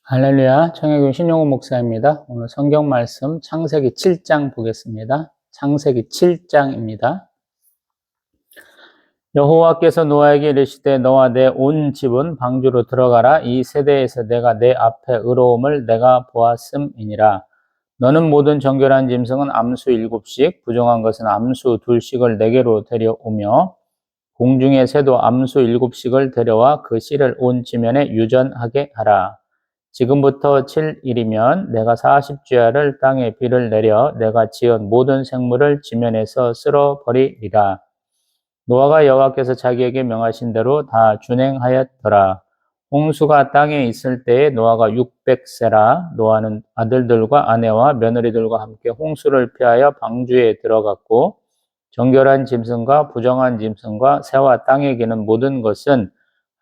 할렐루야, 청해교 신용호 목사입니다. 오늘 성경 말씀 창세기 7장 보겠습니다. 창세기 7장입니다. 여호와께서 노아에게 이르시되 너와 내 온 집은 방주로 들어가라. 이 세대에서 내가 내 앞에 의로움을 내가 보았음이니라. 너는 모든 정결한 짐승은 암수 7씩, 부정한 것은 암수 2씩을 내게로 데려오며 공중의 새도 암수 7씩을 데려와 그 씨를 온 지면에 유전하게 하라. 지금부터 7일이면 내가 40주야를 땅에 비를 내려 내가 지은 모든 생물을 지면에서 쓸어버리리라. 노아가 여호와께서 자기에게 명하신 대로 다 준행하였더라. 홍수가 땅에 있을 때에 노아가 600세라. 노아는 아들들과 아내와 며느리들과 함께 홍수를 피하여 방주에 들어갔고 정결한 짐승과 부정한 짐승과 새와 땅에 기는 모든 것은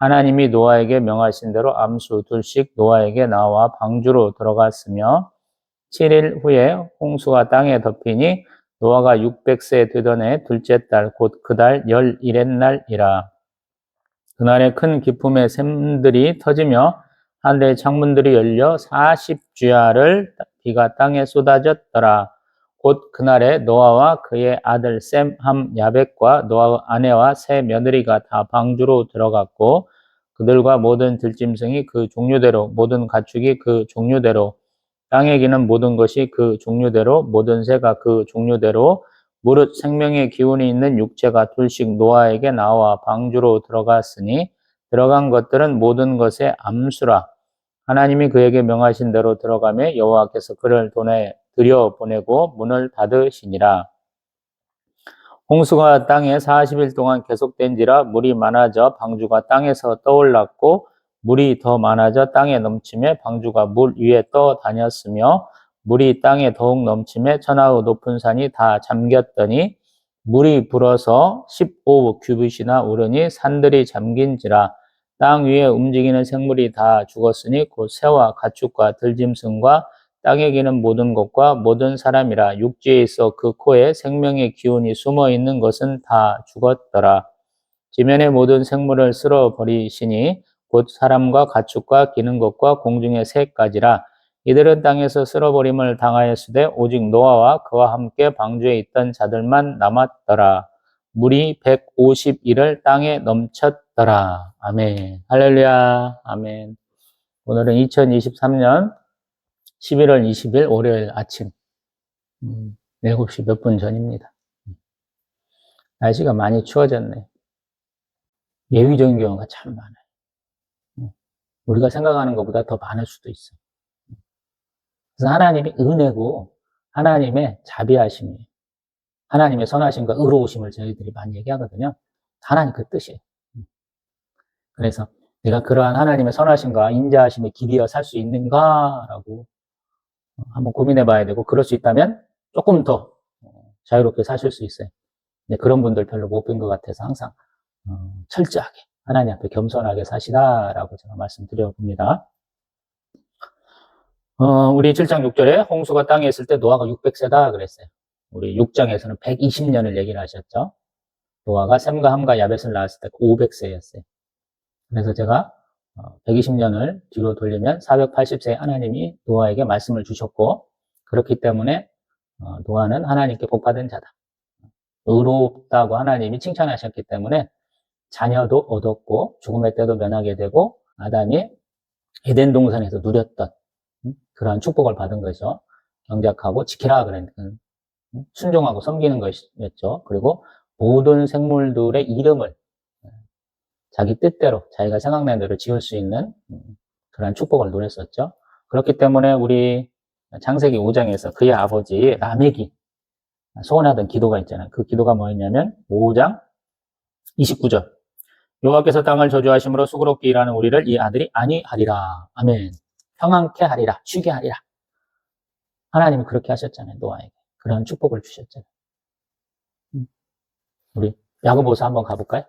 하나님이 노아에게 명하신 대로 암수 2씩 노아에게 나와 방주로 들어갔으며 7일 후에 홍수가 땅에 덮이니 노아가 600세 되던 해 둘째 달 곧 그 달 11의 날이라. 그날에 큰 기품의 샘들이 터지며 하늘의 창문들이 열려 40주야를 비가 땅에 쏟아졌더라. 곧 그날에 노아와 그의 아들 셈, 함, 야벳과 노아의 아내와 세 며느리가 다 방주로 들어갔고 그들과 모든 들짐승이 그 종류대로 모든 가축이 그 종류대로 땅에 기는 모든 것이 그 종류대로 모든 새가 그 종류대로 무릇 생명의 기운이 있는 육체가 둘씩 노아에게 나와 방주로 들어갔으니 들어간 것들은 모든 것의 암수라. 하나님이 그에게 명하신 대로 들어가매 여호와께서 그를 들여보내고 문을 닫으시니라. 홍수가 땅에 40일 동안 계속된지라 물이 많아져 방주가 땅에서 떠올랐고 물이 더 많아져 땅에 넘침에 방주가 물 위에 떠다녔으며 물이 땅에 더욱 넘침에 천하의 높은 산이 다 잠겼더니 물이 불어서 15규빗이나 오르니 산들이 잠긴지라. 땅 위에 움직이는 생물이 다 죽었으니 곧 새와 가축과 들짐승과 땅에 기는 모든 것과 모든 사람이라. 육지에 있어 그 코에 생명의 기운이 숨어 있는 것은 다 죽었더라. 지면의 모든 생물을 쓸어버리시니 곧 사람과 가축과 기는 것과 공중의 새까지라. 이들은 땅에서 쓸어버림을 당하였으되 오직 노아와 그와 함께 방주에 있던 자들만 남았더라. 물이 150일을 땅에 넘쳤더라. 아멘. 할렐루야. 아멘. 오늘은 2023년 11월 20일 월요일 아침 7시 몇 분 전입니다. 날씨가 많이 추워졌네. 예외적인 경우가 참 많아요. 우리가 생각하는 것보다 더 많을 수도 있어. 그래서 하나님이 은혜고 하나님의 자비하심이에요. 하나님의 선하심과 의로우심을 저희들이 많이 얘기하거든요. 하나님 그 뜻이에요. 그래서 내가 그러한 하나님의 선하심과 인자하심에 기대어 살 수 있는가라고 한번 고민해 봐야 되고, 그럴 수 있다면 조금 더 자유롭게 사실 수 있어요. 근데 그런 분들 별로 못 본 것 같아서 항상 철저하게 하나님 앞에 겸손하게 사시라라고 제가 말씀드려 봅니다. 우리 7장 6절에 홍수가 땅에 있을 때 노아가 600세다 그랬어요. 우리 6장에서는 120년을 얘기를 하셨죠. 노아가 셈과 함과 야벳을 낳았을 때 500세였어요. 그래서 제가 120년을 뒤로 돌리면 480세에 하나님이 노아에게 말씀을 주셨고, 그렇기 때문에 노아는 하나님께 복받은 자다. 의롭다고 하나님이 칭찬하셨기 때문에 자녀도 얻었고 죽음의 때도 면하게 되고 아담이 에덴 동산에서 누렸던 그러한 축복을 받은 거죠. 경작하고 지키라 그랬던 순종하고 섬기는 것이었죠. 그리고 모든 생물들의 이름을 자기 뜻대로 자기가 생각난 대로 지을 수 있는 그러한 축복을 누렸었죠. 그렇기 때문에 우리 창세기 5장에서 그의 아버지 라멕이 소원하던 기도가 있잖아요. 그 기도가 뭐였냐면 5장 29절 여호와께서 땅을 저주하심으로 수고롭게 일하는 우리를 이 아들이 안위하리라. 아멘. 평안케 하리라. 쉬게 하리라. 하나님이 그렇게 하셨잖아요. 노아에게. 그런 축복을 주셨잖아요. 우리 야고보서 한번 가볼까요?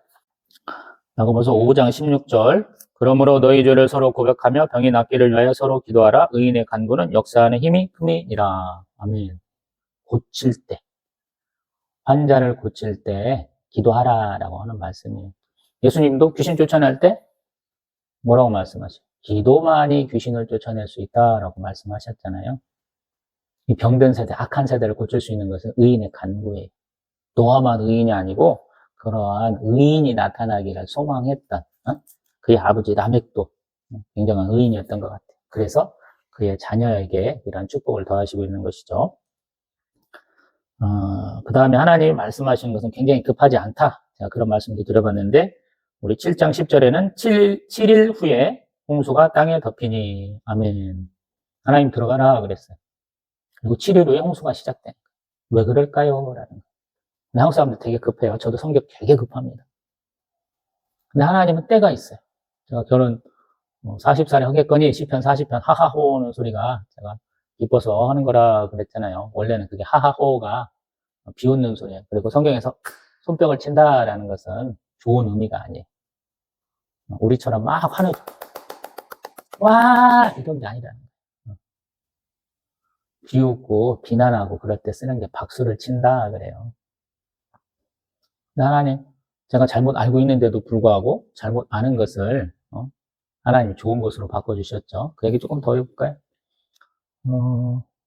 야고보서 5장 16절 그러므로 너희 죄를 서로 고백하며 병이 낫기를 위하여 서로 기도하라. 의인의 간구는 역사하는 힘이 큼이니라. 아멘. 고칠 때, 환자를 고칠 때 기도하라라고 하는 말씀이에요. 예수님도 귀신 쫓아낼 때 뭐라고 말씀하세요? 기도만이 귀신을 쫓아낼 수 있다라고 말씀하셨잖아요. 이 병든 세대, 악한 세대를 고칠 수 있는 것은 의인의 간구예요. 노아만 의인이 아니고 그러한 의인이 나타나기를 소망했던 그의 아버지 라멕도 굉장한 의인이었던 것 같아요. 그래서 그의 자녀에게 이런 축복을 더하시고 있는 것이죠. 그 다음에 하나님이 말씀하시는 것은 굉장히 급하지 않다. 제가 그런 말씀도 드려봤는데 우리 7장 10절에는 7일 후에 홍수가 땅에 덮이니 아멘. 하나님 들어가라 그랬어요. 그리고 7일 후에 홍수가 시작된. 왜 그럴까요? 라는 거예요. 한국 사람들 되게 급해요. 저도 성격 되게 급합니다. 근데 하나님은 때가 있어요. 제가 결혼 40살에 하겠거니 시편 40편 하하호는 소리가 제가 기뻐서 하는 거라 그랬잖아요. 원래는 그게 하하호가 비웃는 소리예요. 그리고 성경에서 손뼉을 친다라는 것은 좋은 의미가 아니에요. 우리처럼 막 화는 와 이런 게 아니라는 거예요. 비웃고 비난하고 그럴 때 쓰는 게 박수를 친다 그래요. 하나님, 제가 잘못 알고 있는데도 불구하고 잘못 아는 것을 하나님이 좋은 것으로 바꿔주셨죠. 그 얘기 조금 더 해볼까요?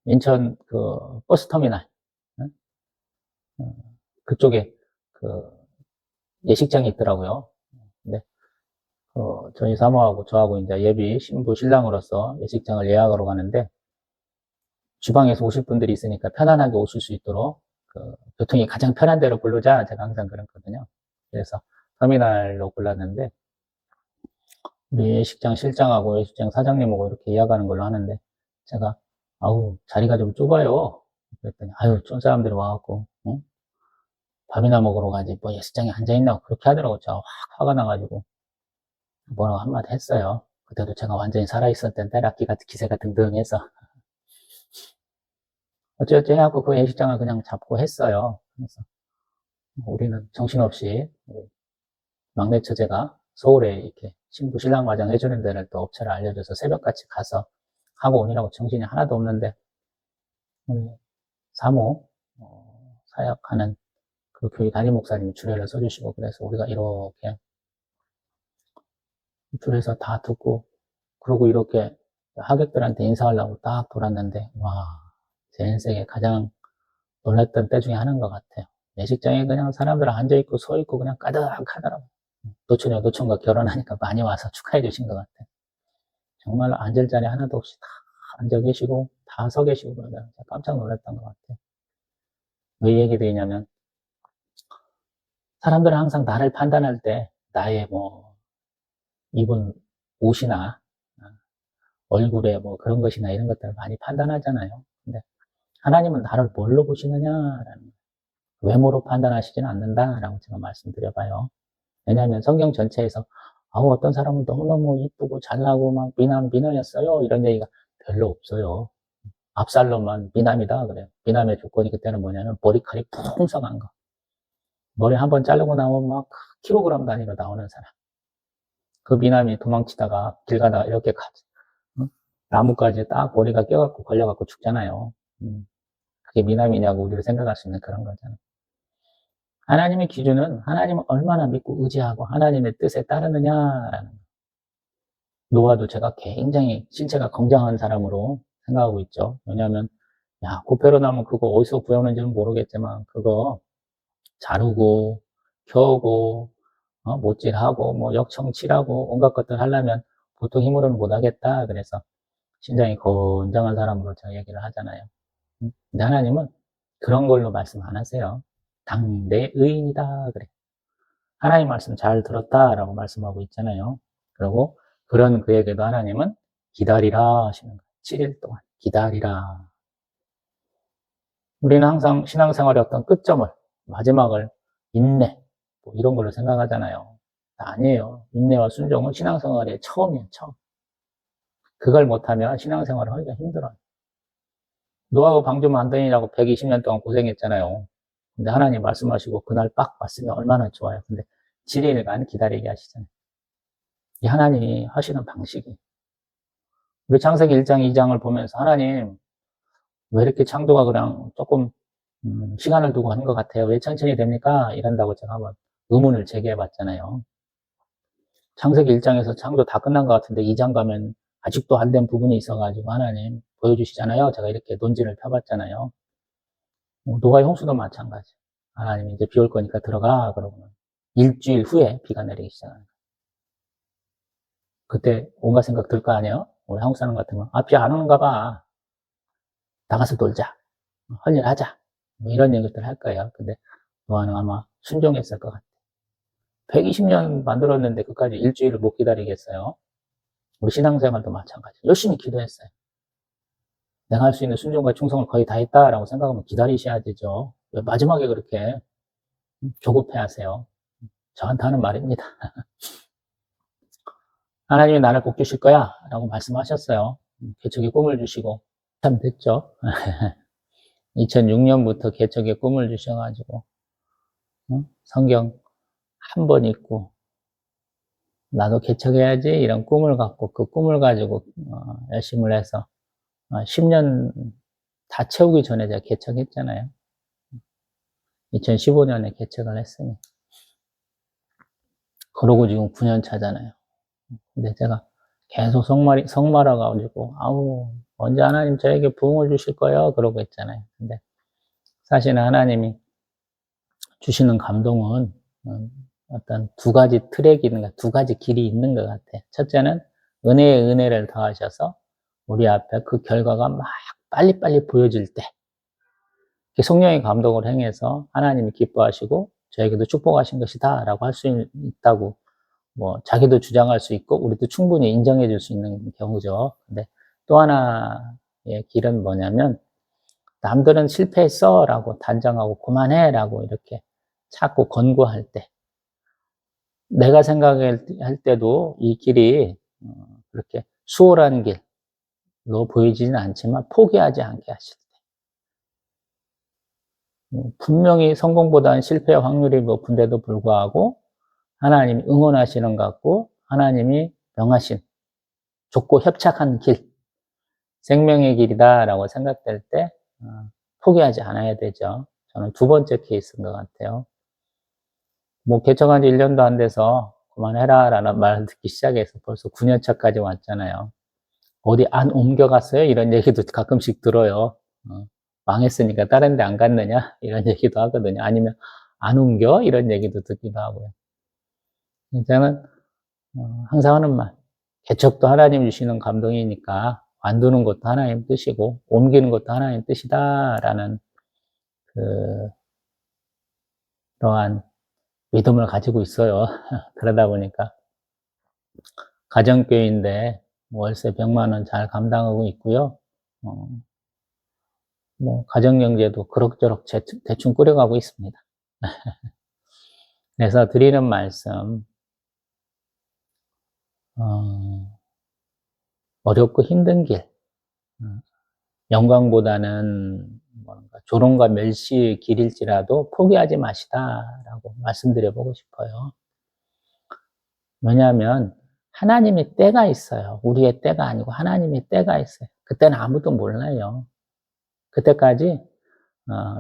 인천 그 버스터미널 그쪽에 그 예식장이 있더라고요. 근데 저희 사모하고 저하고 이제 예비 신부 신랑으로서 예식장을 예약하러 가는데 주방에서 오실 분들이 있으니까 편안하게 오실 수 있도록 그 교통이 가장 편한 데로 고르자 제가 항상 그랬거든요. 그래서 터미널로 골랐는데 우리 예식장 실장하고 예식장 사장님하고 이렇게 예약하는 걸로 하는데 제가 아우 자리가 좀 좁아요. 그랬더니 아유 쫀 사람들이 와갖고 밥이나 먹으러 가지 뭐 예식장에 앉아있나 그렇게 하더라고요. 제가 확 화가 나가지고 뭐라고 한마디 했어요. 그때도 제가 완전히 살아있었던 때락기가 기세가 등등해서 어쩌어쩌 해갖고 그 예식장을 그냥 잡고 했어요. 그래서 우리는 정신없이 막내 처제가 서울에 이렇게 신부 신랑 과정 해주는 데를 또 업체를 알려줘서 새벽같이 가서 하고 오느라고 정신이 하나도 없는데 우리 사모 사역하는 그 교회 담임 목사님이 주례를 써주시고 그래서 우리가 이렇게 줄에서 다 듣고 그러고 이렇게 하객들한테 인사하려고 딱 돌았는데 와 제 인생에 가장 놀랐던 때 중에 하나인 것 같아요. 예식장에 그냥 사람들 앉아있고 서있고 그냥 까득하더라고요. 노천과 결혼하니까 많이 와서 축하해 주신 것 같아요. 정말 앉을 자리 하나도 없이 다 앉아 계시고 다 서 계시고 그러면 깜짝 놀랐던 것 같아요. 왜 얘기 드리냐면 사람들은 항상 나를 판단할 때 나의 뭐 입은 옷이나 얼굴에 뭐 그런 것이나 이런 것들을 많이 판단하잖아요. 근데 하나님은 나를 뭘로 보시느냐라는 외모로 판단하시지는 않는다라고 제가 말씀드려봐요. 왜냐하면 성경 전체에서 어떤 사람은 너무너무 이쁘고 잘나고 막 미남이었어요 이런 얘기가 별로 없어요. 압살롬만 미남이다 그래요. 미남의 조건이 그때는 뭐냐면 머리칼이 풍성한 거. 머리 한번 자르고 나오면 막 킬로그램 단위로 나오는 사람. 그 미남이 도망치다가 길 가다가 이렇게 나무까지 딱 머리가 껴갖고 걸려갖고 죽잖아요. 그게 미남이냐고 우리를 생각할 수 있는 그런 거잖아요. 하나님의 기준은 하나님을 얼마나 믿고 의지하고 하나님의 뜻에 따르느냐라는 거예요. 노아도 제가 굉장히 신체가 건장한 사람으로 생각하고 있죠. 왜냐하면 야 고페로나무 그거 어디서 구해오는지는 모르겠지만 그거 자르고 켜고 못질하고 뭐 역청칠하고 온갖 것들 하려면 보통 힘으로는 못하겠다. 그래서 신장이 건장한 사람으로 제가 얘기를 하잖아요. 근데 하나님은 그런 걸로 말씀 안 하세요. 당 내 의인이다 그래. 하나님 말씀 잘 들었다라고 말씀하고 있잖아요. 그리고 그런 그에게도 하나님은 기다리라 하시는 거예요. 7일 동안 기다리라. 우리는 항상 신앙생활의 어떤 끝점을 마지막을 인내 뭐 이런 걸로 생각하잖아요. 아니에요. 인내와 순종은 신앙생활의 처음이에요. 처음. 그걸 못하면 신앙생활을 하기가 힘들어요. 노아가 방주 만드느라고 120년 동안 고생했잖아요. 근데 하나님 말씀하시고 그날 빡 왔으면 얼마나 좋아요. 근데 7일간 기다리게 하시잖아요. 이 하나님이 하시는 방식이. 우리 창세기 1장, 2장을 보면서 하나님 왜 이렇게 창조가 그냥 조금 시간을 두고 하는 것 같아요. 왜 천천히 됩니까? 이런다고 제가 한번 의문을 제기해 봤잖아요. 창세기 1장에서 창조 다 끝난 것 같은데 2장 가면 아직도 안 된 부분이 있어가지고 하나님 보여주시잖아요. 제가 이렇게 논지를 펴봤잖아요. 노아의 홍수도 마찬가지. 하나님 이제 비 올 거니까 들어가 그러고는 일주일 후에 비가 내리기 시작하는 거예요. 그때 온갖 생각 들 거 아니에요? 우리 한국 사람 같으면 비 안 오는가 봐. 나가서 놀자. 할 일 하자. 뭐 이런 얘기들 할 거예요. 근데 노아는 아마 순종했을 것 같아요. 120년 만들었는데 끝까지 일주일을 못 기다리겠어요. 우리 신앙생활도 마찬가지. 열심히 기도했어요. 내가 할 수 있는 순종과 충성을 거의 다 했다라고 생각하면 기다리셔야 되죠. 왜 마지막에 그렇게 조급해 하세요? 저한테 하는 말입니다. 하나님이 나를 복 주실 거야 라고 말씀하셨어요. 개척의 꿈을 주시고 참 됐죠. 2006년부터 개척의 꿈을 주셔가지고 성경 한 번 읽고 나도 개척해야지 이런 꿈을 갖고 그 꿈을 가지고 열심을 해서 10년 다 채우기 전에 제가 개척했잖아요. 2015년에 개척을 했으니 그러고 지금 9년 차잖아요. 근데 제가 계속 성말아가지고 언제 하나님 저에게 부흥을 주실 거예요? 그러고 있잖아요. 근데 사실은 하나님이 주시는 감동은 어떤 두 가지 트랙이 있는, 두 가지 길이 있는 것 같아요. 첫째는 은혜에 은혜를 더하셔서 우리 앞에 그 결과가 막 빨리빨리 보여질 때 성령의 감동을 행해서 하나님이 기뻐하시고 저에게도 축복하신 것이다 라고 할 수 있다고 뭐 자기도 주장할 수 있고 우리도 충분히 인정해 줄 수 있는 경우죠. 근데 또 하나의 길은 뭐냐면 남들은 실패했어 라고 단정하고 그만해 라고 이렇게 자꾸 권고할 때 내가 생각할 때도 이 길이 그렇게 수월한 길로 보이지는 않지만 포기하지 않게 하실 때 분명히 성공보다는 실패의 확률이 높은데도 불구하고 하나님이 응원하시는 것 같고 하나님이 명하신 좁고 협착한 길 생명의 길이다라고 생각될 때 포기하지 않아야 되죠. 저는 두 번째 케이스인 것 같아요. 뭐 개척한 지 1년도 안 돼서 그만해라 라는 말을 듣기 시작해서 벌써 9년 차까지 왔잖아요. 어디 안 옮겨갔어요? 이런 얘기도 가끔씩 들어요. 망했으니까 다른 데 안 갔느냐? 이런 얘기도 하거든요. 아니면 안 옮겨? 이런 얘기도 듣기도 하고요. 저는 항상 하는 말, 개척도 하나님 주시는 감동이니까 관두는 것도 하나님 뜻이고 옮기는 것도 하나님 뜻이다라는 그러한 믿음을 가지고 있어요. 그러다 보니까 가정교회인데 월세 100만 원 잘 감당하고 있고요. 뭐 가정경제도 그럭저럭 대충 꾸려가고 있습니다. 그래서 드리는 말씀 어렵고 힘든 길 영광보다는 뭔가 조롱과 멸시의 길일지라도 포기하지 마시다라고 말씀드려 보고 싶어요. 왜냐하면 하나님의 때가 있어요. 우리의 때가 아니고 하나님의 때가 있어요. 그때는 아무도 몰라요. 그때까지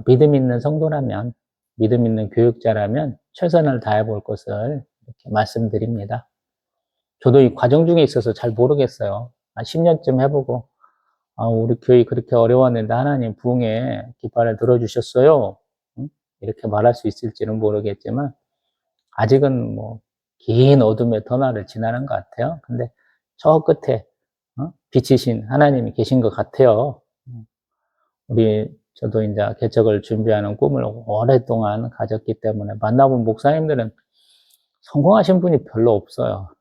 믿음 있는 성도라면 믿음 있는 교육자라면 최선을 다해 볼 것을 이렇게 말씀드립니다. 저도 이 과정 중에 있어서 잘 모르겠어요. 한 10년쯤 해보고 우리 교회 그렇게 어려웠는데 하나님 부흥의 깃발을 들어주셨어요. 이렇게 말할 수 있을지는 모르겠지만 아직은 뭐 긴 어둠의 터널을 지나는 것 같아요. 근데 저 끝에 빛이신 하나님이 계신 것 같아요. 저도 이제 개척을 준비하는 꿈을 오랫동안 가졌기 때문에 만나본 목사님들은 성공하신 분이 별로 없어요.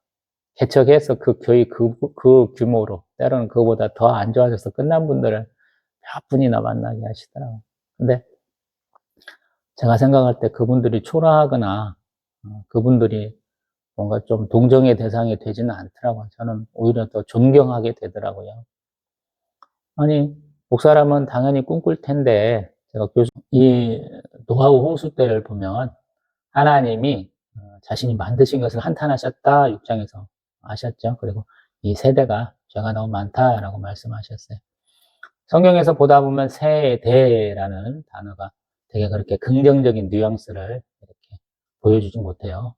개척해서 그 교회 그 규모로 때로는 그거보다 더 안 좋아져서 끝난 분들을 몇 분이나 만나게 하시더라고요. 근데 제가 생각할 때 그분들이 초라하거나 그분들이 뭔가 좀 동정의 대상이 되지는 않더라고요. 저는 오히려 더 존경하게 되더라고요. 아니 목사라면 당연히 꿈꿀 텐데 제가 이 노아우 홍수 때를 보면 하나님이 자신이 만드신 것을 한탄하셨다 6장에서 아셨죠? 그리고 이 세대가 죄가 너무 많다라고 말씀하셨어요. 성경에서 보다 보면 세대라는 단어가 되게 그렇게 긍정적인 뉘앙스를 이렇게 보여주지 못해요.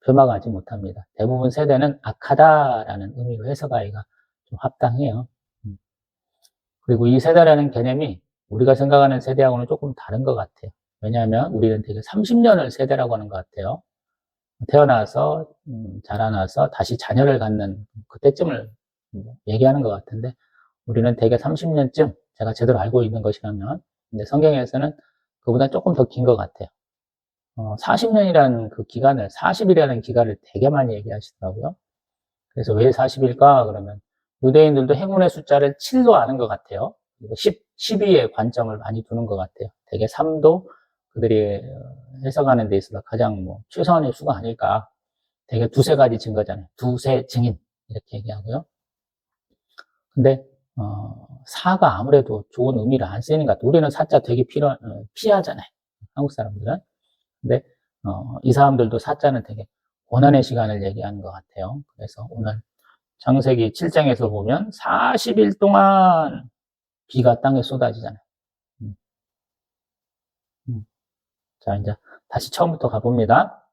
표막하지 못합니다. 대부분 세대는 악하다라는 의미로 해석하기가 좀 합당해요. 그리고 이 세대라는 개념이 우리가 생각하는 세대하고는 조금 다른 것 같아요. 왜냐하면 우리는 되게 30년을 세대라고 하는 것 같아요. 태어나서 자라나서 다시 자녀를 갖는 그때쯤을 얘기하는 것 같은데 우리는 대개 30년쯤 제가 제대로 알고 있는 것이라면 근데 성경에서는 그보다 조금 더 긴 것 같아요. 40년이라는 그 기간을 40이라는 기간을 되게 많이 얘기하시더라고요. 그래서 왜 40일까? 그러면 유대인들도 행운의 숫자를 7로 아는 것 같아요. 그리고 12의 관점을 많이 두는 것 같아요. 대개 3도 그들이 해석하는 데 있어서 가장 최소한의 수가 아닐까. 되게 두세 가지 증거잖아요. 두세 증인 이렇게 얘기하고요. 근데 4가 아무래도 좋은 의미를 안 쓰이는 것 같아요. 우리는 4자 되게 피하잖아요. 한국 사람들은. 근데 이 사람들도 4자는 되게 고난의 시간을 얘기하는 것 같아요. 그래서 오늘 창세기 7장에서 보면 40일 동안 비가 땅에 쏟아지잖아요. 자, 이제 다시 처음부터 가봅니다.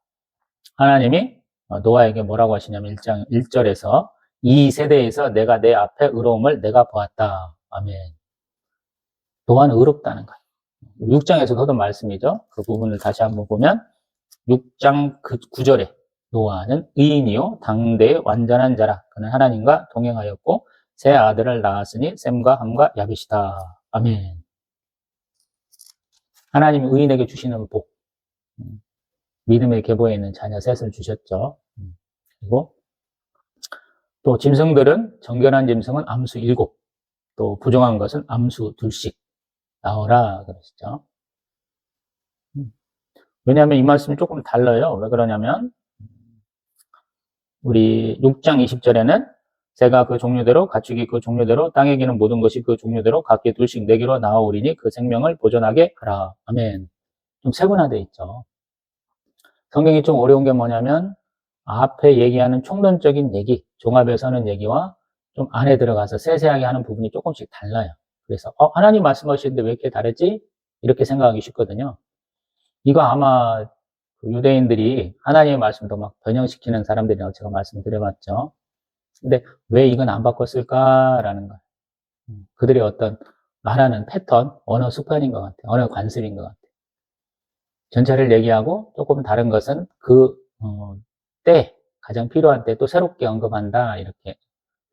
하나님이 노아에게 뭐라고 하시냐면 1장 1절에서 이 세대에서 내가 내 앞에 의로움을 내가 보았다. 아멘. 노아는 의롭다는 거예요. 6장에서도 하던 말씀이죠. 그 부분을 다시 한번 보면 6장 9절에 노아는 의인이요 당대의 완전한 자라. 그는 하나님과 동행하였고 세 아들을 낳았으니 셈과 함과 야벳이다. 아멘. 하나님이 의인에게 주시는 복, 믿음의 계보에 있는 자녀 셋을 주셨죠. 그리고 또 짐승들은 정결한 짐승은 암수 7, 또 부정한 것은 암수 2씩 나오라 그러시죠. 왜냐하면 이 말씀이 조금 달라요. 왜 그러냐면 우리 6장 20절에는 새가 그 종류대로 가축이 그 종류대로 땅에 기는 모든 것이 그 종류대로 각기 2씩 내게로 나아오리니 그 생명을 보존하게 하라. 아멘. 좀 세분화되어 있죠. 성경이 좀 어려운 게 뭐냐면 앞에 얘기하는 총론적인 얘기, 종합에서 하는 얘기와 좀 안에 들어가서 세세하게 하는 부분이 조금씩 달라요. 그래서 하나님 말씀하시는데 왜 이렇게 다르지? 이렇게 생각하기 쉽거든요. 이거 아마 유대인들이 하나님의 말씀도 막 변형시키는 사람들이라고 제가 말씀드려봤죠. 근데 왜 이건 안 바꿨을까라는 거예요. 그들의 어떤 말하는 패턴, 언어 습관인 것 같아요. 언어 관습인 것 같아요. 전체를 얘기하고 조금 다른 것은 그 때, 가장 필요한 때 또 새롭게 언급한다 이렇게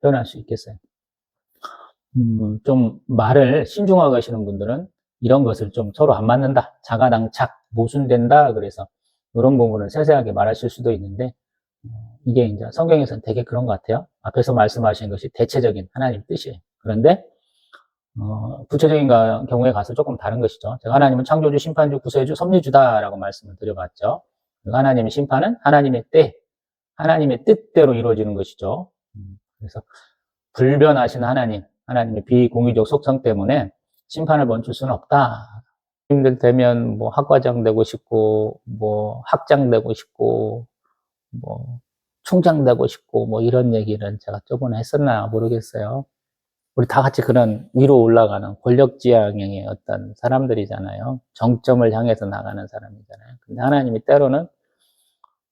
표현할 수 있겠어요. 좀 말을 신중하게 하시는 분들은 이런 것을 좀 서로 안 맞는다, 자가당착, 모순된다 그래서 이런 부분을 세세하게 말하실 수도 있는데 이게 이제 성경에서는 되게 그런 것 같아요. 앞에서 말씀하신 것이 대체적인 하나님 뜻이에요. 그런데 구체적인 경우에 가서 조금 다른 것이죠. 제가 하나님은 창조주, 심판주, 구세주, 섭리주다라고 말씀을 드려봤죠. 하나님의 심판은 하나님의 때, 하나님의 뜻대로 이루어지는 것이죠. 그래서 불변하신 하나님의 비공의적 속성 때문에 심판을 멈출 수는 없다. 힘들 때면 뭐 학과장 되고 싶고, 뭐 학장 되고 싶고, 뭐 총장 되고 싶고, 뭐 이런 얘기는 제가 저번에 했었나 모르겠어요. 우리 다 같이 그런 위로 올라가는 권력지향형의 어떤 사람들이잖아요. 정점을 향해서 나가는 사람이잖아요. 근데 하나님이 때로는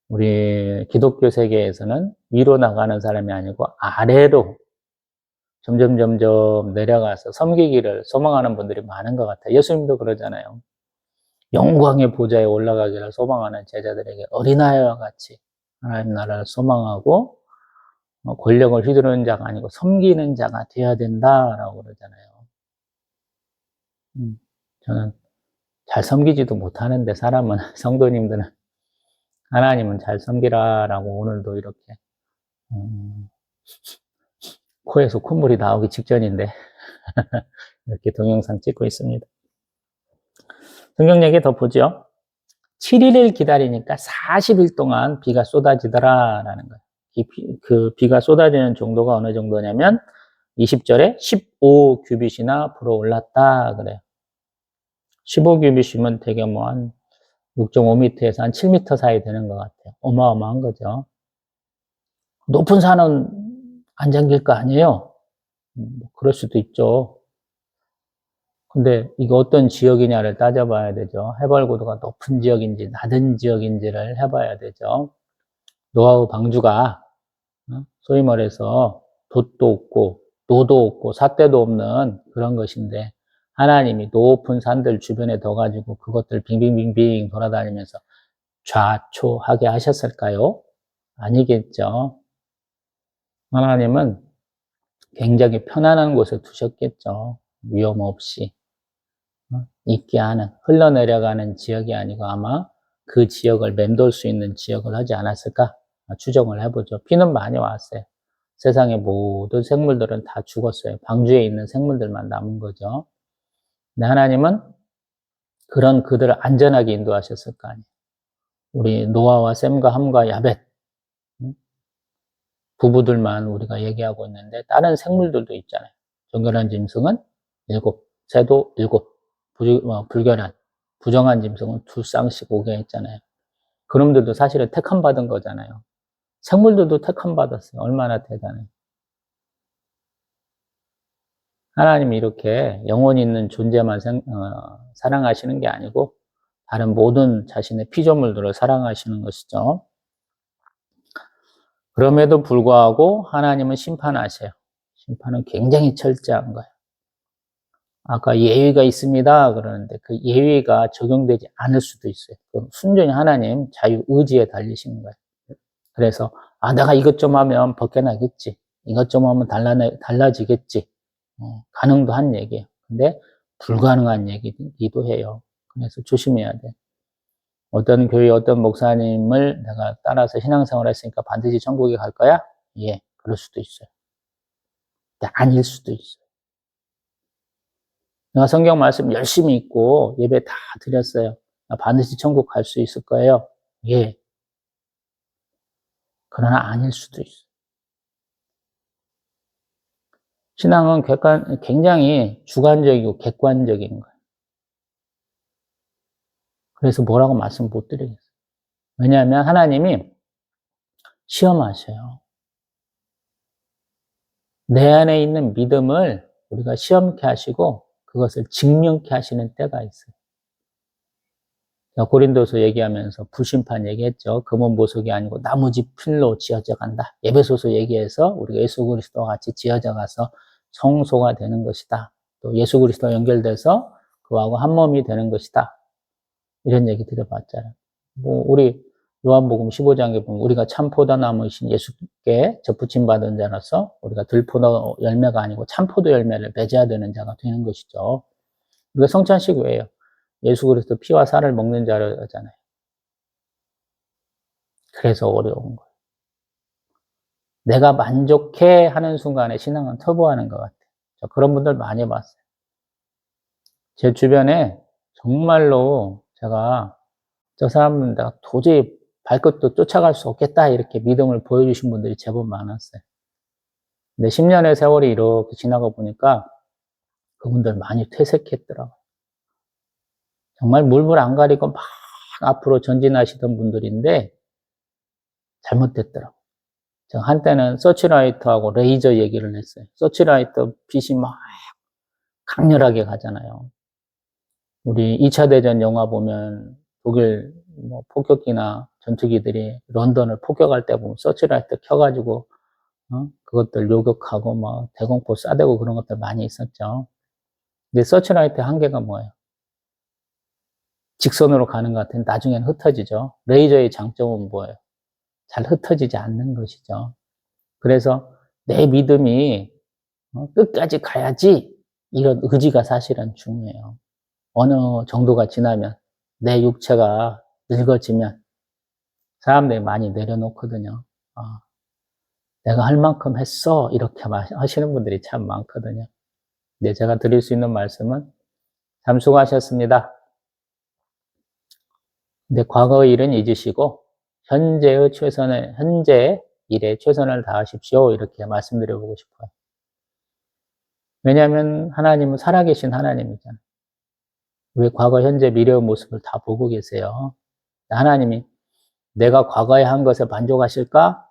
우리 기독교 세계에서는 위로 나가는 사람이 아니고 아래로 점점 내려가서 섬기기를 소망하는 분들이 많은 것 같아요. 예수님도 그러잖아요. 영광의 보좌에 올라가기를 소망하는 제자들에게 어린아이와 같이 하나님 나라를 소망하고 권력을 휘두르는 자가 아니고 섬기는 자가 되어야 된다라고 그러잖아요. 저는 잘 섬기지도 못하는데 사람은 성도님들은 하나님은 잘 섬기라라고 오늘도 이렇게 코에서 콧물이 나오기 직전인데 이렇게 동영상 찍고 있습니다. 성경 얘기 더 보죠. 7일을 기다리니까 40일 동안 비가 쏟아지더라라는 거예요. 그 비가 쏟아지는 정도가 어느 정도냐면 20절에 15규빗이나 불어올랐다 그래요. 15규빗이면 되게 뭐 한 6.5m에서 한 7m 사이 되는 것 같아요. 어마어마한 거죠. 높은 산은 안 잠길 거 아니에요? 그럴 수도 있죠. 근데 이거 어떤 지역이냐를 따져봐야 되죠. 해발고도가 높은 지역인지 낮은 지역인지를 해봐야 되죠. 노하우 방주가 소위 말해서 돛도 없고 노도 없고 삿대도 없는 그런 것인데 하나님이 높은 산들 주변에 둬가지고 그것들 빙빙빙빙 돌아다니면서 좌초하게 하셨을까요? 아니겠죠. 하나님은 굉장히 편안한 곳에 두셨겠죠. 위험 없이 있게 하는, 흘러내려가는 지역이 아니고 아마 그 지역을 맴돌 수 있는 지역을 하지 않았을까 추정을 해보죠. 비는 많이 왔어요. 세상의 모든 생물들은 다 죽었어요. 방주에 있는 생물들만 남은 거죠. 근데 하나님은 그런 그들을 안전하게 인도하셨을 거 아니에요. 우리 노아와 셈과 함과 야벳 부부들만 우리가 얘기하고 있는데 다른 생물들도 있잖아요. 정결한 짐승은 7, 새도 7, 불결한, 부정한 짐승은 2쌍씩 오게 했잖아요. 그놈들도 사실은 택함 받은 거잖아요. 생물들도 택함 받았어요. 얼마나 대단해요. 하나님이 이렇게 영혼이 있는 존재만 사랑하시는 게 아니고 다른 모든 자신의 피조물들을 사랑하시는 것이죠. 그럼에도 불구하고 하나님은 심판하세요. 심판은 굉장히 철저한 거예요. 아까 예외가 있습니다 그러는데 그 예외가 적용되지 않을 수도 있어요. 그럼 순전히 하나님 자유 의지에 달리신 거예요. 그래서 내가 이것 좀 하면 벗겨나겠지. 이것 좀 하면 달라지겠지. 가능도 한 얘기예요. 근데 불가능한 얘기기도 해요. 그래서 조심해야 돼. 어떤 교회 어떤 목사님을 내가 따라서 신앙생활을 했으니까 반드시 천국에 갈 거야? 예, 그럴 수도 있어요. 근데 아닐 수도 있어요. 내가 성경 말씀 열심히 읽고 예배 다 드렸어요. 나 반드시 천국 갈 수 있을 거예요? 예. 그러나 아닐 수도 있어요. 신앙은 굉장히 주관적이고 객관적인 거예요. 그래서 뭐라고 말씀 못 드리겠어요. 왜냐하면 하나님이 시험하셔요. 내 안에 있는 믿음을 우리가 시험케 하시고 그것을 증명케 하시는 때가 있어요. 고린도서 얘기하면서 불심판 얘기했죠. 금은 보석이 아니고 나무집 필로 지어져 간다. 에베소서 얘기해서 우리가 예수 그리스도와 같이 지어져 가서 성소가 되는 것이다. 또 예수 그리스도와 연결돼서 그하고 한 몸이 되는 것이다. 이런 얘기 드려봤잖아요. 우리 요한복음 15장에 보면 우리가 참 포도나무이신 예수께 접붙임 받은 자라서 우리가 들포도 열매가 아니고 참 포도 열매를 맺어야 되는 자가 되는 것이죠. 우리가 성찬식 왜요? 예수 그리스도 피와 살을 먹는 자잖아요. 그래서 어려운 거예요. 내가 만족해 하는 순간에 신앙은 터보하는 것 같아요. 그런 분들 많이 봤어요. 제 주변에 정말로 제가 저 사람은 내가 도저히 발끝도 쫓아갈 수 없겠다 이렇게 믿음을 보여주신 분들이 제법 많았어요. 근데 10년의 세월이 이렇게 지나가 보니까 그분들 많이 퇴색했더라고요. 정말 물불 안 가리고 막 앞으로 전진하시던 분들인데 잘못됐더라고요. 제가 한때는 서치라이트하고 레이저 얘기를 했어요. 서치라이트 빛이 막 강렬하게 가잖아요. 우리 2차 대전 영화 보면 독일 폭격기나 전투기들이 런던을 폭격할 때 보면 서치라이트 켜가지고 그것들 요격하고 막 대공포 쏴대고 그런 것들 많이 있었죠. 근데 서치라이트의 한계가 뭐예요? 직선으로 가는 것 같은데 나중엔 흩어지죠. 레이저의 장점은 뭐예요? 잘 흩어지지 않는 것이죠. 그래서 내 믿음이 끝까지 가야지 이런 의지가 사실은 중요해요. 어느 정도가 지나면 내 육체가 늙어지면 사람들이 많이 내려놓거든요. 내가 할 만큼 했어 이렇게 하시는 분들이 참 많거든요. 근데 제가 드릴 수 있는 말씀은 참 수고하셨습니다. 근데 과거의 일은 잊으시고 현재 일에 최선을 다하십시오. 이렇게 말씀드려보고 싶어요. 왜냐하면 하나님은 살아계신 하나님이잖아요. 왜 과거, 현재, 미래의 모습을 다 보고 계세요. 하나님이 내가 과거에 한 것에 만족하실까?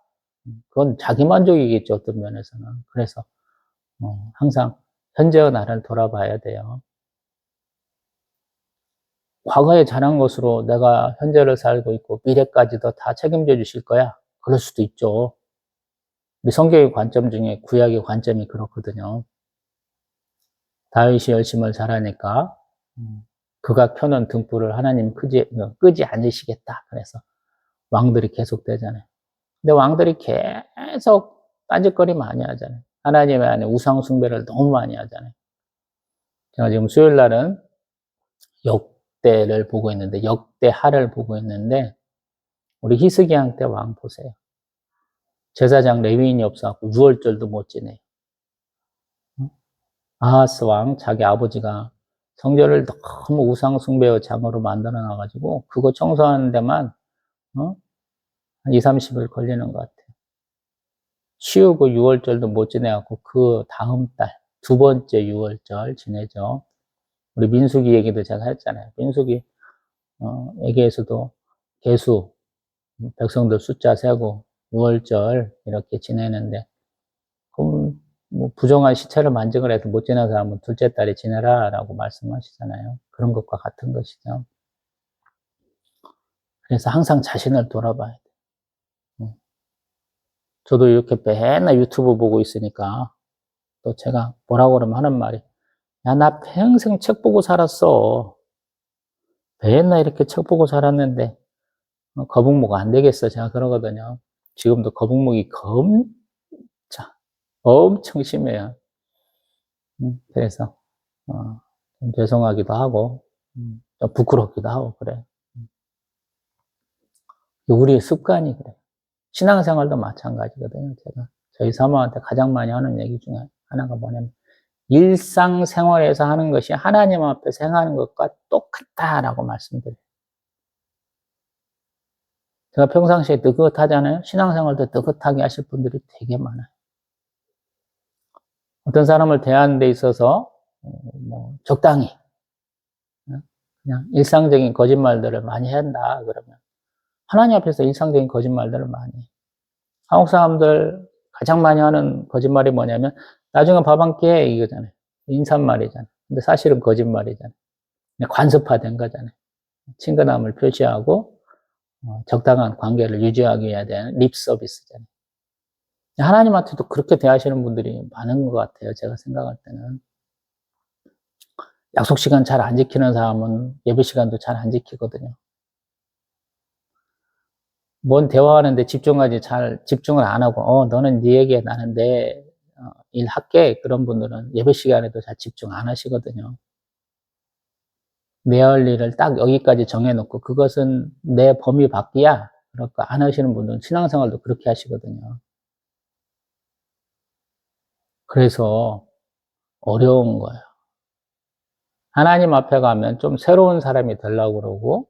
그건 자기 만족이겠죠, 어떤 면에서는. 그래서 항상 현재의 나를 돌아봐야 돼요. 과거에 잘한 것으로 내가 현재를 살고 있고 미래까지도 다 책임져 주실 거야? 그럴 수도 있죠. 우리 성경의 관점 중에 구약의 관점이 그렇거든요. 다윗이 열심을 잘하니까 그가 켜놓은 등불을 하나님 끄지 않으시겠다. 그래서 왕들이 계속 되잖아요. 근데 왕들이 계속 딴짓거리 많이 하잖아요. 하나님의 안에 우상 숭배를 너무 많이 하잖아요. 제가 지금 수요일 날은 역대를 보고 있는데, 역대하를 보고 있는데, 우리 히스기야 때 왕 보세요. 제사장 레위인이 없어갖고 6월절도 못 지내요. 아하스 왕, 자기 아버지가 성전을 너무 우상 숭배의 장으로 만들어 놔가지고, 그거 청소하는 데만, 한 2, 30일 걸리는 것 같아요. 치우고 6월절도 못 지내갖고, 그 다음 달, 두 번째 6월절 지내죠. 우리 민수기 얘기도 제가 했잖아요. 민수기, 얘기에서도 계수, 백성들 숫자 세고 6월절 이렇게 지내는데, 그럼 뭐 부정한 시체를 만증을 해도 못 지낸 사람은 둘째 달에 지내라라고 말씀하시잖아요. 그런 것과 같은 것이죠. 그래서 항상 자신을 돌아봐야 돼요. 저도 이렇게 맨날 유튜브 보고 있으니까 또 제가 뭐라고 그러면 하는 말이, 야, 나 평생 책 보고 살았어. 맨날 이렇게 책 보고 살았는데 거북목 안 되겠어. 제가 그러거든요. 지금도 거북목이 엄청 심해요. 그래서 좀 죄송하기도 하고 좀 부끄럽기도 하고 그래. 우리의 습관이 그래. 신앙생활도 마찬가지거든요. 제가 저희 사모한테 가장 많이 하는 얘기 중에 하나가 뭐냐면, 일상생활에서 하는 것이 하나님 앞에서 행하는 것과 똑같다라고 말씀드려요. 제가 평상시에 느긋하잖아요. 신앙생활도 느긋하게 하실 분들이 되게 많아요. 어떤 사람을 대하는 데 있어서 적당히 그냥 일상적인 거짓말들을 많이 한다 그러면, 하나님 앞에서 일상적인 거짓말들을 많이 해요. 한국 사람들 가장 많이 하는 거짓말이 뭐냐면, 나중에 밥 한 끼 이거잖아요. 인사말이잖아요. 근데 사실은 거짓말이잖아요. 관습화된 거잖아요. 친근함을 표시하고 적당한 관계를 유지하기 위해 되는 립 서비스잖아요. 하나님한테도 그렇게 대하시는 분들이 많은 것 같아요. 제가 생각할 때는. 약속 시간 잘 안 지키는 사람은 예배 시간도 잘 안 지키거든요. 뭔 대화하는데 집중을 안 하고, 너는 네 얘기해, 나는 내 일 할게. 그런 분들은 예배 시간에도 잘 집중 안 하시거든요. 내 할 일을 딱 여기까지 정해놓고 그것은 내 범위 밖이야. 그러니까 안 하시는 분들은 신앙생활도 그렇게 하시거든요. 그래서 어려운 거예요. 하나님 앞에 가면 좀 새로운 사람이 되려고 그러고,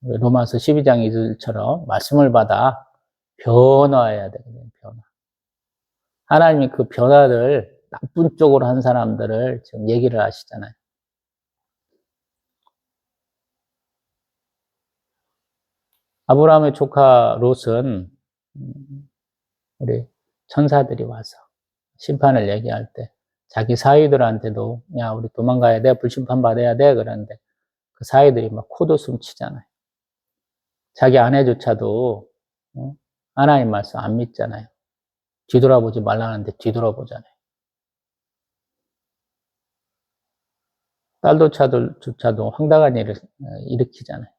로마서 12장 2절처럼 말씀을 받아 변화해야 되거든요. 변화. 하나님이 그 변화를 나쁜 쪽으로 한 사람들을 지금 얘기를 하시잖아요. 아브라함의 조카 롯은 우리 천사들이 와서 심판을 얘기할 때 자기 사위들한테도, 야, 우리 도망가야 돼, 불심판 받아야 돼, 그러는데 그 사위들이 막 코도숨 치잖아요. 자기 아내조차도 하나님 말씀 안 믿잖아요. 뒤돌아보지 말라는데 뒤돌아보잖아요. 딸조차도 황당한 일을 일으키잖아요.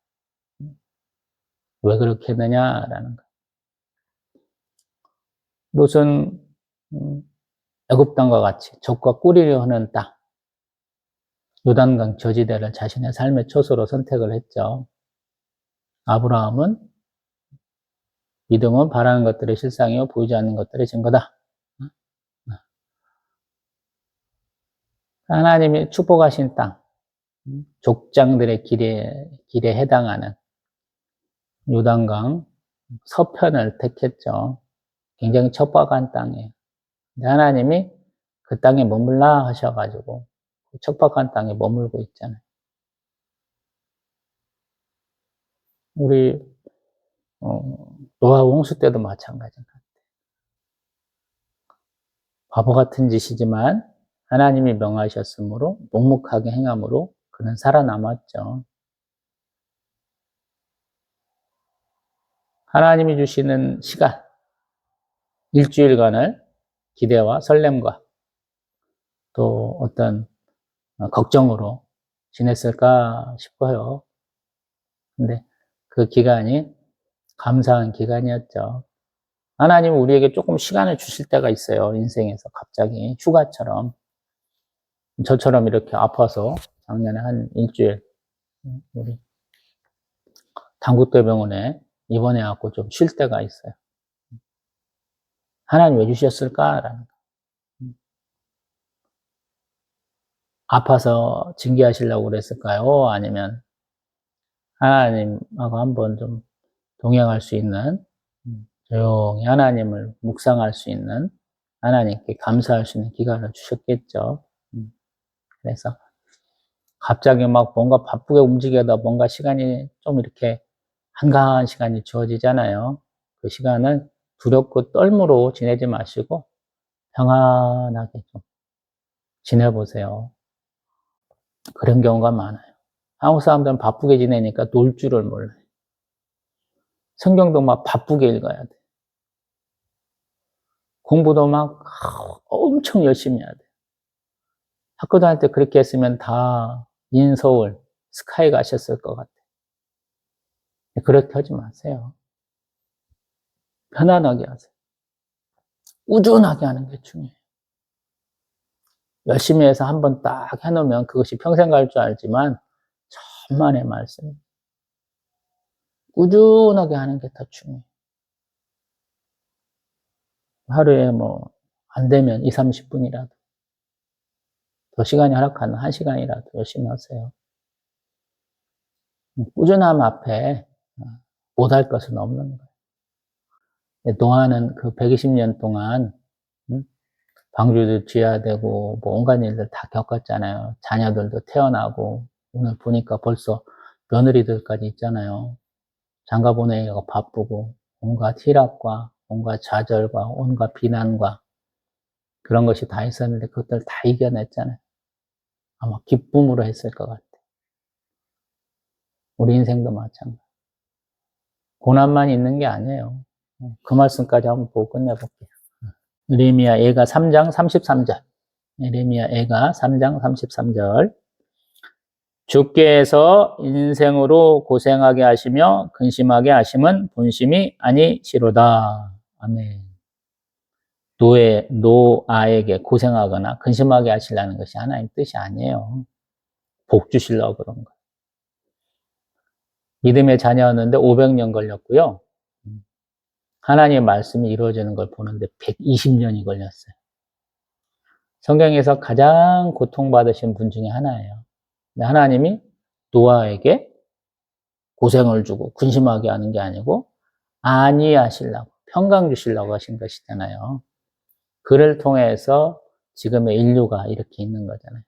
왜 그렇게 했느냐라는 거. 롯은 애굽 땅과 같이 적과 꿀이려 하는 땅, 요단강 저지대를 자신의 삶의 초소로 선택을 했죠. 아브라함은 믿음은 바라는 것들의 실상이요 보이지 않는 것들의 증거다. 하나님이 축복하신 땅, 족장들의 길에 해당하는 요단강 서편을 택했죠. 굉장히 척박한 땅이에요. 근데 하나님이 그 땅에 머물라 하셔가지고 척박한 땅에 머물고 있잖아요. 우리 노아 홍수 때도 마찬가지인 것 같아요. 바보 같은 짓이지만 하나님이 명하셨으므로 묵묵하게 행함으로 그는 살아남았죠. 하나님이 주시는 시간, 일주일간을 기대와 설렘과 또 어떤 걱정으로 지냈을까 싶어요. 근데 그 기간이 감사한 기간이었죠. 하나님은 우리에게 조금 시간을 주실 때가 있어요. 인생에서 갑자기 휴가처럼. 저처럼 이렇게 아파서 작년에 한 일주일 우리 당구대병원에 입원해갖고 좀 쉴 때가 있어요. 하나님 왜 주셨을까라는. 아파서 징계하시려고 그랬을까요? 아니면 하나님하고 한번 좀 동행할 수 있는, 조용히 하나님을 묵상할 수 있는, 하나님께 감사할 수 있는 기간을 주셨겠죠. 그래서 갑자기 막 뭔가 바쁘게 움직여다 뭔가 시간이 좀 이렇게 한가한 시간이 주어지잖아요. 그 시간은 두렵고 떨므로 지내지 마시고 평안하게 좀 지내보세요. 그런 경우가 많아요. 한국 사람들은 바쁘게 지내니까 놀 줄을 몰라요. 성경도 막 바쁘게 읽어야 돼. 공부도 막 엄청 열심히 해야 돼. 학교 다닐 때 그렇게 했으면 다 인서울, 스카이 가셨을 것 같아. 그렇게 하지 마세요. 편안하게 하세요. 꾸준하게 하는 게 중요해요. 열심히 해서 한번 딱 해놓으면 그것이 평생 갈 줄 알지만 천만의 말씀. 꾸준하게 하는 게 더 중요해요. 하루에 뭐 안 되면 20, 30분이라도 더 시간이 허락하는 1시간이라도 열심히 하세요. 꾸준함 앞에 못할 것은 없는 거예요. 노아는 그 120년 동안 방주도 지어야 되고 뭐 온갖 일들 다 겪었잖아요. 자녀들도 태어나고 오늘 보니까 벌써 며느리들까지 있잖아요. 장가 보내기가 바쁘고 온갖 희락과 온갖 좌절과 온갖 비난과 그런 것이 다 있었는데 그것들 다 이겨냈잖아요. 아마 기쁨으로 했을 것 같아요. 우리 인생도 마찬가지. 고난만 있는 게 아니에요. 그 말씀까지 한번 보고 끝내볼게요. 예레미야 애가 3장 33절. 예레미야 애가 3장 33절. 주께서 인생으로 고생하게 하시며 근심하게 하심은 본심이 아니시로다. 아멘. 노아에게 고생하거나 근심하게 하시려는 것이 하나님 뜻이 아니에요. 복 주시려고 그런 거예요. 믿음의 자녀였는데 500년 걸렸고요. 하나님의 말씀이 이루어지는 걸 보는데 120년이 걸렸어요. 성경에서 가장 고통받으신 분 중에 하나예요. 하나님이 노아에게 고생을 주고 근심하게 하는 게 아니고 안위하시려고 평강 주시려고 하신 것이잖아요. 그를 통해서 지금의 인류가 이렇게 있는 거잖아요.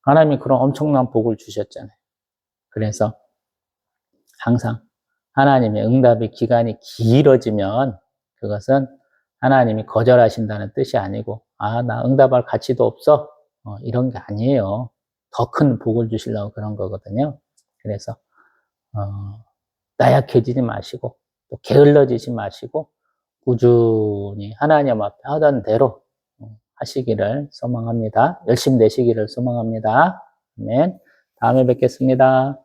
하나님이 그런 엄청난 복을 주셨잖아요. 그래서 항상 하나님의 응답의 기간이 길어지면 그것은 하나님이 거절하신다는 뜻이 아니고 나 응답할 가치도 없어 이런 게 아니에요. 더 큰 복을 주시려고 그런 거거든요. 그래서 나약해지지 마시고 또 게을러지지 마시고 꾸준히 하나님 앞에 하던 대로 하시기를 소망합니다. 열심히 내시기를 소망합니다. 아멘. 다음에 뵙겠습니다.